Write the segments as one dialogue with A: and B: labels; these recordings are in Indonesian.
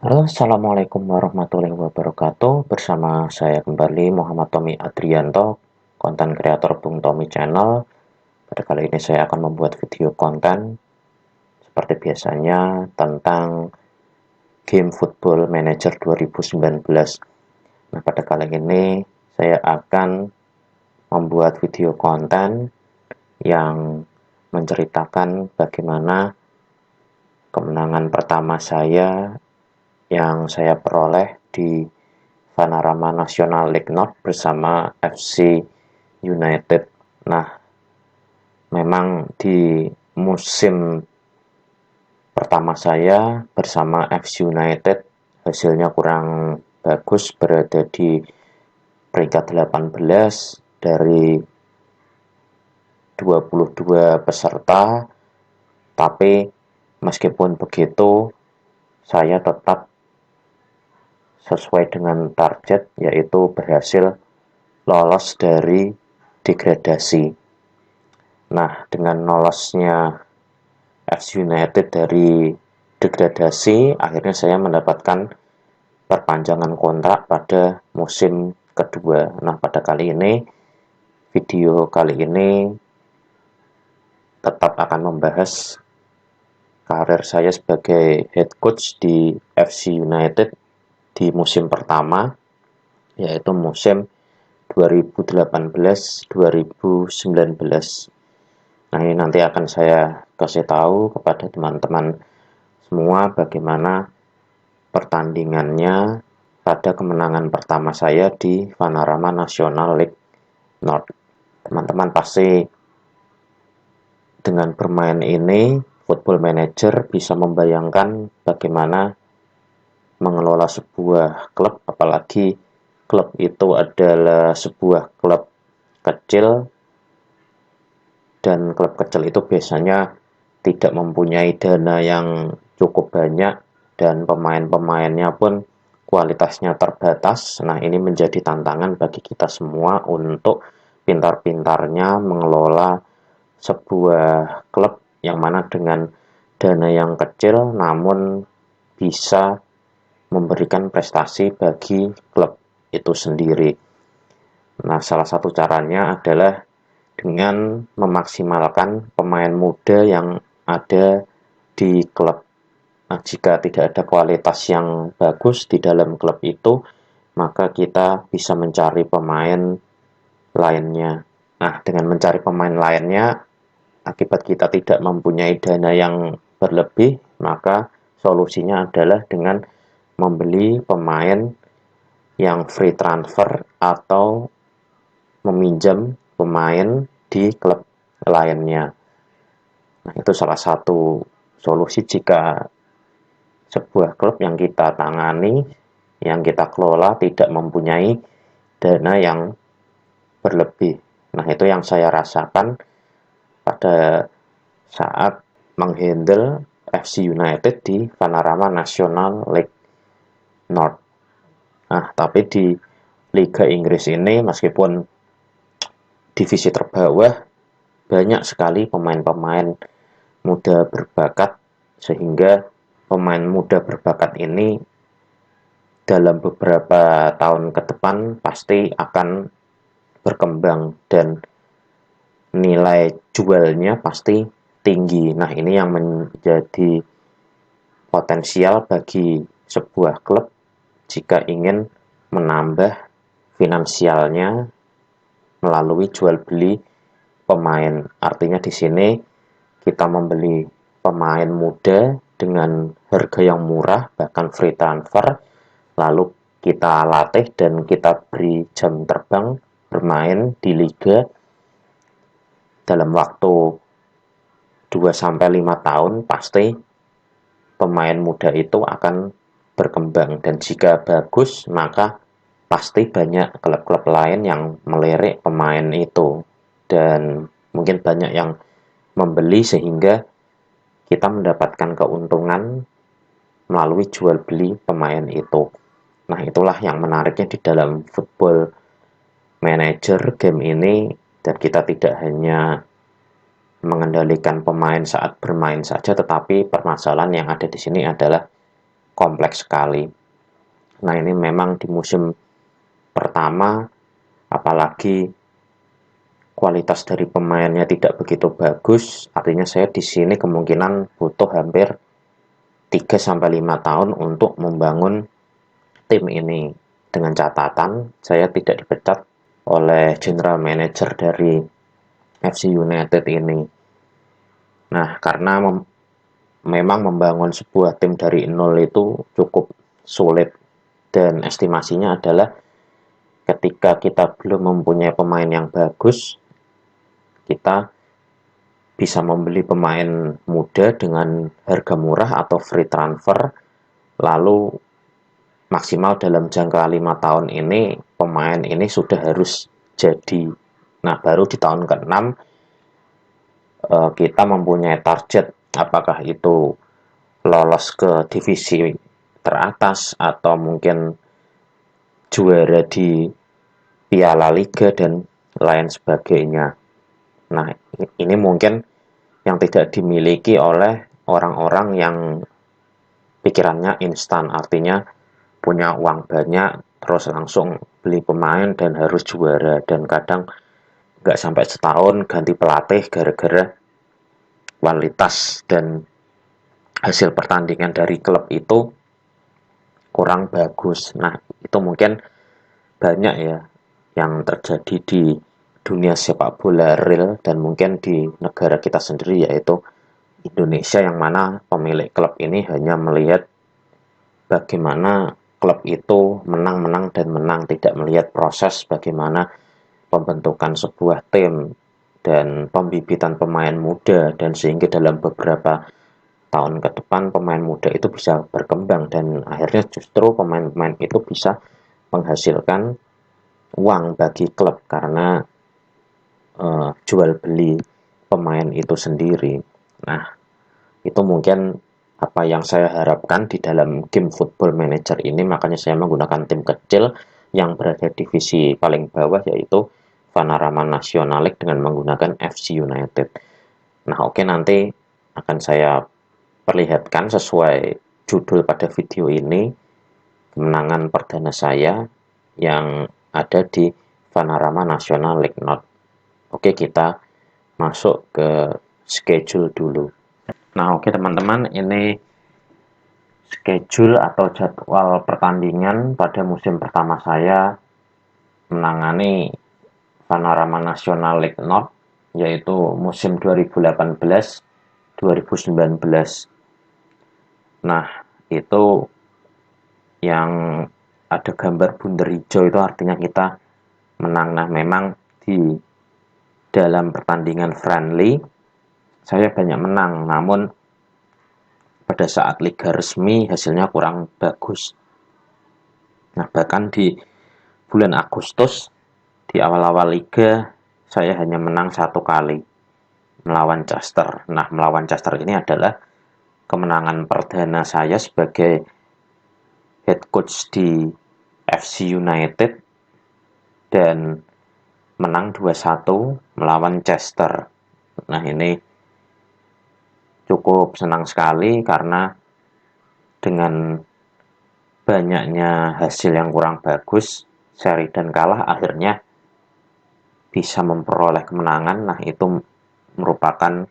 A: Halo, Assalamualaikum warahmatullahi wabarakatuh. Bersama saya kembali Muhammad Tommy Adrianto, konten kreator Bung Tommy Channel. Pada kali ini saya akan membuat video konten seperti biasanya tentang game Football Manager 2019. Nah, pada kali ini saya akan membuat video konten yang menceritakan bagaimana kemenangan pertama saya yang saya peroleh di Panorama Nasional League North bersama FC United. Nah, memang di musim pertama saya bersama FC United hasilnya kurang bagus, berada di peringkat 18 dari 22 peserta. Tapi meskipun begitu, saya tetap sesuai dengan target, yaitu berhasil lolos dari degradasi. Nah, dengan lolosnya FC United dari degradasi, akhirnya saya mendapatkan perpanjangan kontrak pada musim kedua. Nah, pada video kali ini tetap akan membahas karir saya sebagai head coach di FC United di musim pertama, yaitu musim 2018-2019. Nah, ini nanti akan saya kasih tahu kepada teman-teman semua bagaimana pertandingannya pada kemenangan pertama saya di Panorama Nasional League North. Teman-teman pasti dengan bermain ini, Football Manager bisa membayangkan bagaimana mengelola sebuah klub, apalagi klub itu adalah sebuah klub kecil, dan klub kecil itu biasanya tidak mempunyai dana yang cukup banyak dan pemain-pemainnya pun kualitasnya terbatas. Nah, ini menjadi tantangan bagi kita semua untuk pintar-pintarnya mengelola sebuah klub yang mana dengan dana yang kecil namun bisa memberikan prestasi bagi klub itu sendiri. Nah, salah satu caranya adalah dengan memaksimalkan pemain muda yang ada di klub. Nah, jika tidak ada kualitas yang bagus di dalam klub itu, maka kita bisa mencari pemain lainnya. Nah, dengan mencari pemain lainnya, akibat kita tidak mempunyai dana yang berlebih, maka solusinya adalah dengan membeli pemain yang free transfer atau meminjam pemain di klub lainnya. Nah, itu salah satu solusi jika sebuah klub yang kita tangani, yang kita kelola tidak mempunyai dana yang berlebih. Nah, itu yang saya rasakan pada saat menghandle FC United di Panorama Nasional League North. Nah, tapi di Liga Inggris ini, meskipun divisi terbawah, banyak sekali pemain-pemain muda berbakat, sehingga pemain muda berbakat ini dalam beberapa tahun ke depan pasti akan berkembang dan nilai jualnya pasti tinggi. Nah, ini yang menjadi potensial bagi sebuah klub jika ingin menambah finansialnya melalui jual beli pemain. Artinya di sini kita membeli pemain muda dengan harga yang murah, bahkan free transfer, lalu kita latih dan kita beri jam terbang bermain di liga dalam waktu 2-5 tahun. Pasti pemain muda itu akan berkembang, dan jika bagus maka pasti banyak klub-klub lain yang melirik pemain itu dan mungkin banyak yang membeli, sehingga kita mendapatkan keuntungan melalui jual beli pemain itu. Nah, itulah yang menariknya di dalam Football Manager game ini, dan kita tidak hanya mengendalikan pemain saat bermain saja, tetapi permasalahan yang ada di sini adalah kompleks sekali. Nah, ini memang di musim pertama, apalagi kualitas dari pemainnya tidak begitu bagus, artinya saya di sini kemungkinan butuh hampir 3-5 tahun untuk membangun tim ini, dengan catatan saya tidak dipecat oleh general manager dari FC United ini. Nah, karena memang membangun sebuah tim dari nol itu cukup sulit, dan estimasinya adalah ketika kita belum mempunyai pemain yang bagus, kita bisa membeli pemain muda dengan harga murah atau free transfer, lalu maksimal dalam jangka 5 tahun ini pemain ini sudah harus jadi. Nah, baru di tahun ke-6 kita mempunyai target, apakah itu lolos ke divisi teratas atau mungkin juara di Piala Liga dan lain sebagainya. Nah, ini mungkin yang tidak dimiliki oleh orang-orang yang pikirannya instan, artinya punya uang banyak terus langsung beli pemain dan harus juara, dan kadang nggak sampai setahun ganti pelatih gara-gara kualitas dan hasil pertandingan dari klub itu kurang bagus. Nah, itu mungkin banyak ya yang terjadi di dunia sepak bola real dan mungkin di negara kita sendiri, yaitu Indonesia, yang mana pemilik klub ini hanya melihat bagaimana klub itu menang-menang dan menang, tidak melihat proses bagaimana pembentukan sebuah tim dan pembibitan pemain muda, dan sehingga dalam beberapa tahun ke depan pemain muda itu bisa berkembang dan akhirnya justru pemain-pemain itu bisa menghasilkan uang bagi klub karena jual beli pemain itu sendiri. Nah, itu mungkin apa yang saya harapkan di dalam game Football Manager ini, makanya saya menggunakan tim kecil yang berada di divisi paling bawah, yaitu Panorama National League dengan menggunakan FC United. Nah, oke, nanti akan saya perlihatkan sesuai judul pada video ini, kemenangan perdana saya yang ada di Panorama National League North. Oke, kita masuk ke schedule dulu. Nah, oke teman-teman, ini schedule atau jadwal pertandingan pada musim pertama saya menangani Panorama National League North, yaitu musim 2018-2019. Nah, itu yang ada gambar bundar hijau itu artinya kita menang. Nah, memang di dalam pertandingan friendly saya banyak menang, namun pada saat liga resmi hasilnya kurang bagus. Nah, bahkan di bulan Agustus di awal-awal liga saya hanya menang 1 kali melawan Chester. Nah, melawan Chester ini adalah kemenangan perdana saya sebagai head coach di FC United dan menang 2-1 melawan Chester. Nah, ini cukup senang sekali karena dengan banyaknya hasil yang kurang bagus, seri dan kalah, akhirnya bisa memperoleh kemenangan. Nah, itu merupakan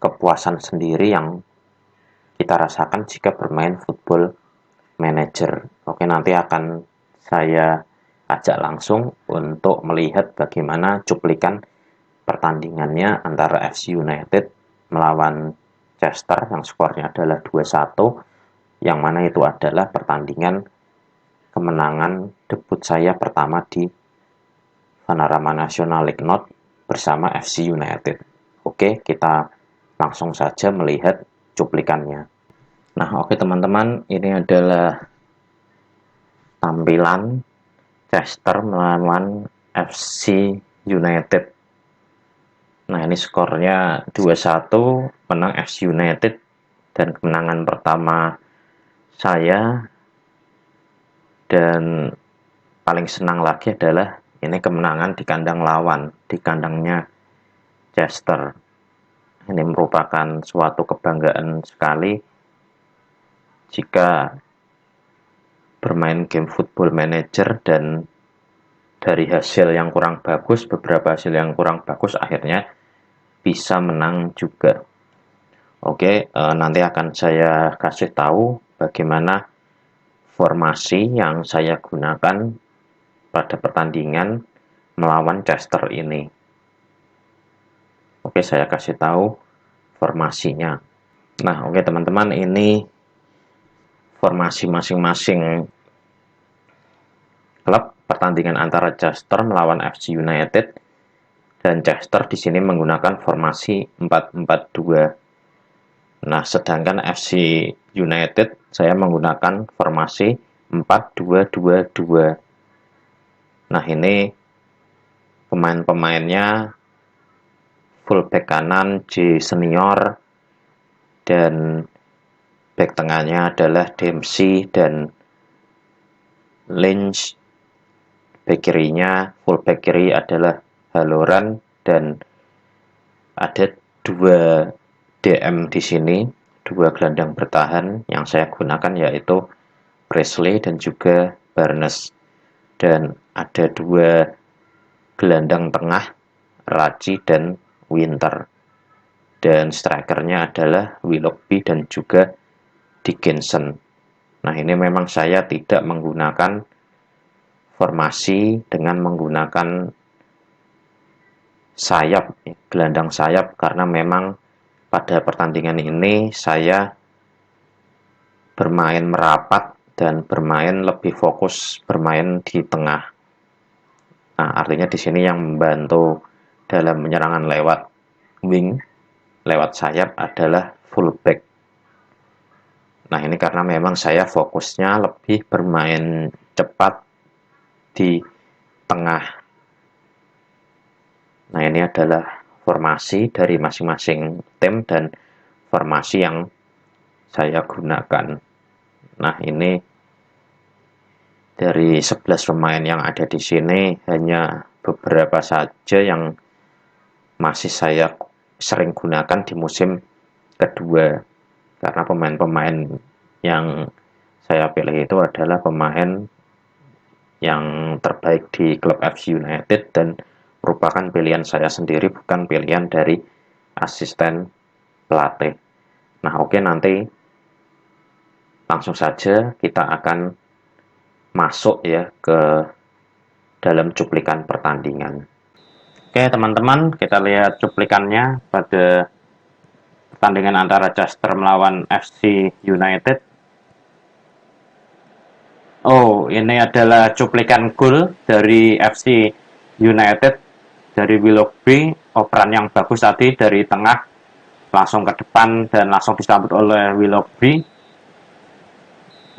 A: kepuasan sendiri yang kita rasakan jika bermain Football Manager. Oke, nanti akan saya ajak langsung untuk melihat bagaimana cuplikan pertandingannya antara FC United melawan Chester yang skornya adalah 2-1, yang mana itu adalah pertandingan kemenangan debut saya pertama di Panorama National League North bersama FC United. Oke, kita langsung saja melihat cuplikannya. Nah, oke teman-teman, ini adalah tampilan Chester melawan FC United. Nah, ini skornya 2-1 menang FC United, dan kemenangan pertama saya. Dan paling senang lagi adalah ini kemenangan di kandang lawan, di kandangnya Chester. Ini merupakan suatu kebanggaan sekali jika bermain game Football Manager, dan dari hasil yang kurang bagus, beberapa hasil yang kurang bagus, akhirnya bisa menang juga. Oke, nanti akan saya kasih tahu bagaimana formasi yang saya gunakan pada pertandingan melawan Chester ini. Oke, saya kasih tahu formasinya. Nah, oke teman-teman, ini formasi masing-masing klub pertandingan antara Chester melawan FC United, dan Chester di sini menggunakan formasi 4-4-2. Nah, sedangkan FC United saya menggunakan formasi 4-2-2-2. Nah, ini pemain-pemainnya fullback kanan J senior, dan back tengahnya adalah Dempsey dan Lynch. Back kirinya, fullback kiri adalah Halloran, dan ada dua DM di sini, dua gelandang bertahan yang saya gunakan, yaitu Presley dan juga Barnes, dan ada dua gelandang tengah, Raci dan Winter, dan strikernya adalah Willoughby dan juga Dickinson. Nah, ini memang saya tidak menggunakan formasi dengan menggunakan sayap, gelandang sayap, karena memang pada pertandingan ini saya bermain merapat dan bermain lebih fokus bermain di tengah. Nah, artinya di sini yang membantu dalam penyerangan lewat wing, lewat sayap adalah fullback. Nah, ini karena memang saya fokusnya lebih bermain cepat di tengah. Nah, ini adalah formasi dari masing-masing tim dan formasi yang saya gunakan. Nah, ini dari 11 pemain yang ada di sini, hanya beberapa saja yang masih saya sering gunakan di musim kedua. Karena pemain-pemain yang saya pilih itu adalah pemain yang terbaik di klub FC United dan merupakan pilihan saya sendiri, bukan pilihan dari asisten pelatih. Nah, oke, nanti langsung saja kita akan masuk ya ke dalam cuplikan pertandingan. Oke teman-teman, kita lihat cuplikannya pada pertandingan antara Chester melawan FC United. Oh, ini adalah cuplikan gol dari FC United, dari Willoughby. Operan yang bagus tadi dari tengah langsung ke depan dan langsung disambut oleh Willoughby.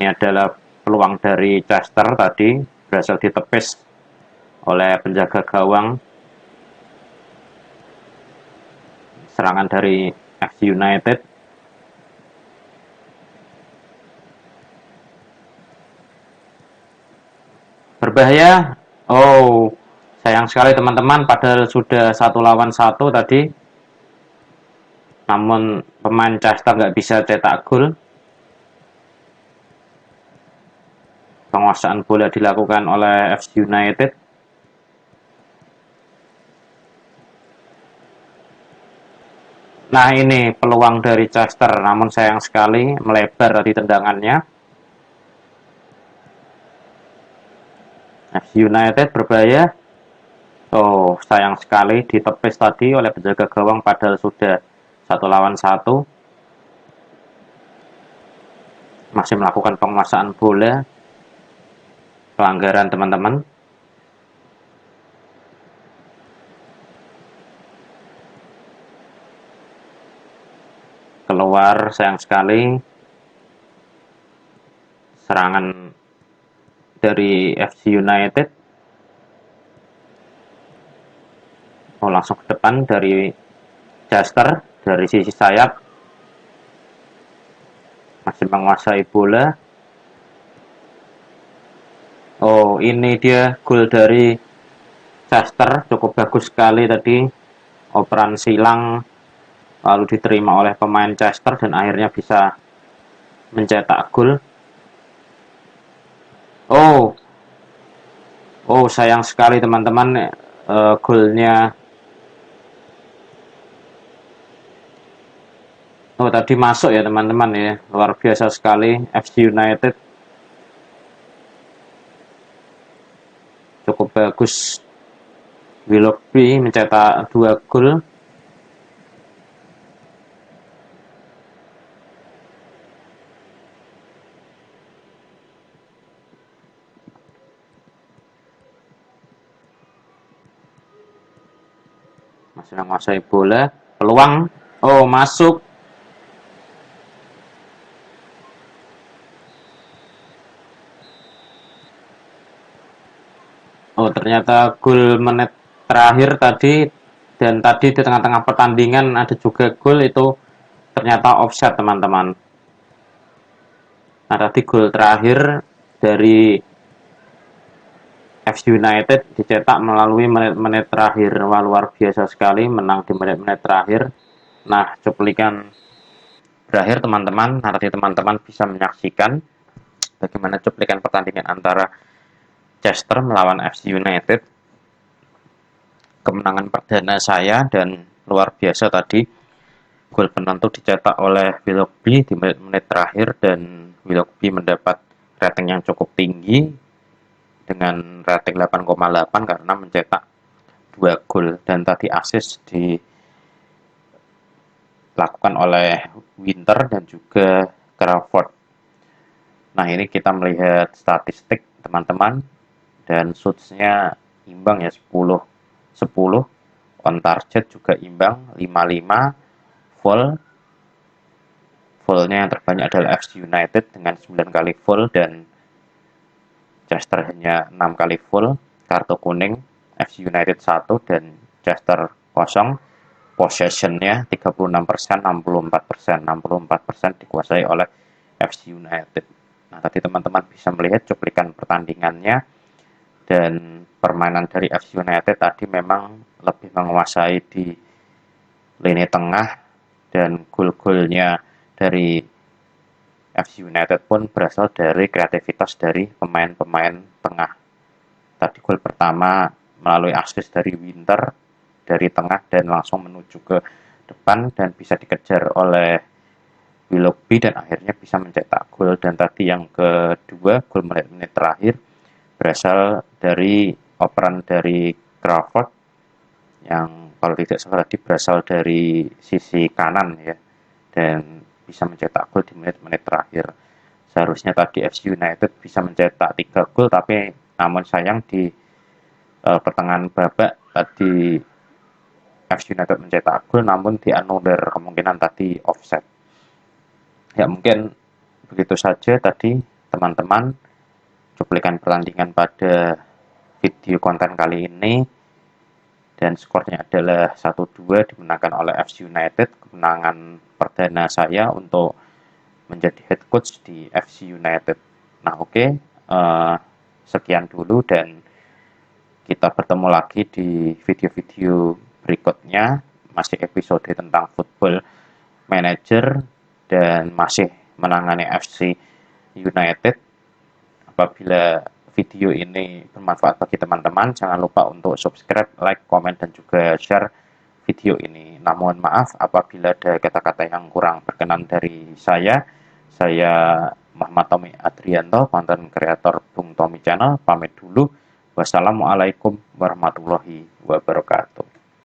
A: Ini adalah peluang dari Chester tadi, berhasil ditepis oleh penjaga gawang. Serangan dari FC United. Berbahaya. Oh, sayang sekali teman-teman, padahal sudah 1-1 tadi. Namun pemain Chester nggak bisa cetak gol. Penguasaan bola dilakukan oleh FC United. Nah, ini peluang dari Chester, namun sayang sekali melebar tadi tendangannya. FC United berbahaya. Oh, sayang sekali ditepis tadi oleh penjaga gawang, padahal sudah 1-1. Masih melakukan penguasaan bola. Pelanggaran teman-teman. Keluar, sayang sekali. Serangan dari FC United. Oh, langsung ke depan dari Chester dari sisi sayap. Masih menguasai bola. Oh, ini dia gol dari Chester, cukup bagus sekali tadi. Operan silang lalu diterima oleh pemain Chester dan akhirnya bisa mencetak gol. Oh, oh sayang sekali teman-teman, golnya. Oh tadi masuk ya teman-teman ya, luar biasa sekali FC United, cukup bagus. Willoughby mencetak 2 gol. Masih menguasai bola, peluang, oh masuk. Oh ternyata gol menit terakhir tadi, dan tadi di tengah-tengah pertandingan ada juga gol itu, ternyata offset teman-teman. Nah tadi gol terakhir dari FC United dicetak melalui menit-menit terakhir. Wah, luar biasa sekali menang di menit-menit terakhir. Nah, cuplikan berakhir teman-teman. Nanti teman-teman bisa menyaksikan bagaimana cuplikan pertandingan antara Chester melawan FC United. Kemenangan perdana saya, dan luar biasa tadi gol penentu dicetak oleh Willoughby di menit-menit terakhir, dan Willoughby mendapat rating yang cukup tinggi dengan rating 8,8 karena mencetak 2 gol, dan tadi assist dilakukan oleh Winter dan juga Crawford. Nah ini kita melihat statistik teman-teman, dan shootsnya imbang ya, 10-10, on target juga imbang 5-5, fullnya yang terbanyak adalah FC United dengan 9 kali full, dan Chester hanya 6 kali full. Kartu kuning FC United 1 dan Chester kosong. Possessionnya 36%, 64%, 64% dikuasai oleh FC United. Nah tadi teman-teman bisa melihat cuplikan pertandingannya, dan permainan dari FC United tadi memang lebih menguasai di lini tengah, dan gol-golnya dari FC United pun berasal dari kreativitas dari pemain-pemain tengah. Tadi gol pertama melalui assist dari Winter dari tengah dan langsung menuju ke depan dan bisa dikejar oleh Willoughby dan akhirnya bisa mencetak gol. Dan tadi yang kedua, gol menit-menit terakhir, berasal dari operan dari Crawford yang kalau tidak salah tadi berasal dari sisi kanan ya, dan bisa mencetak gol di menit-menit terakhir. Seharusnya tadi FC United bisa mencetak 3 gol, tapi namun sayang di pertengahan babak tadi FC United mencetak gol namun dianulir, kemungkinan tadi offset. Ya mungkin begitu saja tadi teman-teman cuplikan pertandingan pada video konten kali ini, dan skornya adalah 1-2 dimenangkan oleh FC United, kemenangan perdana saya untuk menjadi head coach di FC United. Nah oke, sekian dulu, dan kita bertemu lagi di video-video berikutnya, masih episode tentang football manager dan masih menangani FC United. Apabila video ini bermanfaat bagi teman-teman, jangan lupa untuk subscribe, like, komen, dan juga share video ini. Namun maaf apabila ada kata-kata yang kurang berkenan dari saya. Saya Muhammad Tommy Adrianto, konten kreator Bung Tommy Channel, pamit dulu. Wassalamualaikum warahmatullahi wabarakatuh.